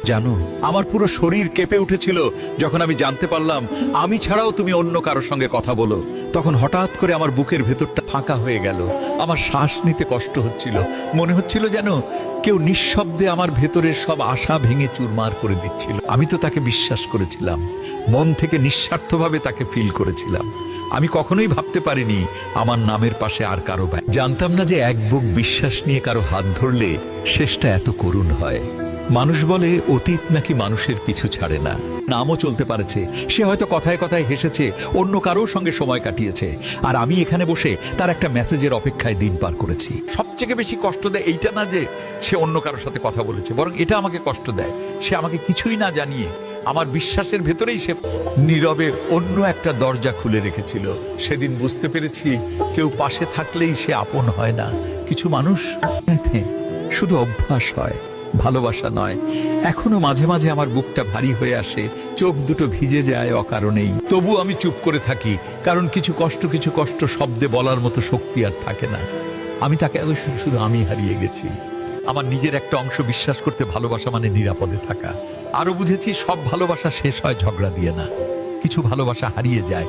জানো, আমার পুরো শরীর কেঁপে উঠেছিল যখন আমি জানতে পারলাম আমি ছাড়াও তুমি অন্য কারোর সঙ্গে কথা বলো। তখন হঠাৎ করে আমার বুকের ভেতরটা ফাঁকা হয়ে গেল। আমার শ্বাস নিতে কষ্ট হচ্ছিল। মনে হচ্ছিল যেন কেউ নিঃশব্দে আমার ভেতরের সব আশা ভেঙে চুরমার করে দিচ্ছিল। আমি তো তাকে বিশ্বাস করেছিলাম, মন থেকে নিঃস্বার্থভাবে তাকে ফিল করেছিলাম। আমি কখনোই ভাবতে পারিনি আমার নামের পাশে আর কারো ভাই। জানতাম না যে এক বুক বিশ্বাস নিয়ে কারো হাত ধরলে শেষটা এত করুণ হয়। মানুষ বলে অতীত নাকি মানুষের পিছু ছাড়ে না। নামও চলতে পারেছে, সে হয়তো কথায় কথায় হেসেছে, অন্য কারোর সঙ্গে সময় কাটিয়েছে, আর আমি এখানে বসে তার একটা মেসেজের অপেক্ষায় দিন পার করেছি। সবচেয়ে বেশি কষ্ট দেয় এইটা না যে সে অন্য কারোর সাথে কথা বলেছে, বরং এটা আমাকে কষ্ট দেয় সে আমাকে কিছুই না জানিয়ে আমার বিশ্বাসের ভেতরেই সে নীরবে অন্য একটা দরজা খুলে রেখেছিল। সেদিন বুঝতে পেরেছি কেউ পাশে থাকলেই সে আপন হয় না। কিছু মানুষ শুধু অভ্যাস হয়, ভালোবাসা নয়। এখনো মাঝে মাঝে আমার বুকটা ভারী হয়ে আসে, চোখ দুটো ভিজে যায় অকারণেই। তবু আমি চুপ করে থাকি, কারণ কিছু কষ্ট শব্দে বলার মতো শক্তি আর থাকে না। আমি তাকে শুধু আমি হারিয়ে গেছি। আমার নিজের একটা অংশ বিশ্বাস করতে ভালোবাসা মানে নিরাপদে থাকা। আরো বুঝেছি সব ভালোবাসা শেষ হয় ঝগড়া দিয়ে না, কিছু ভালোবাসা হারিয়ে যায়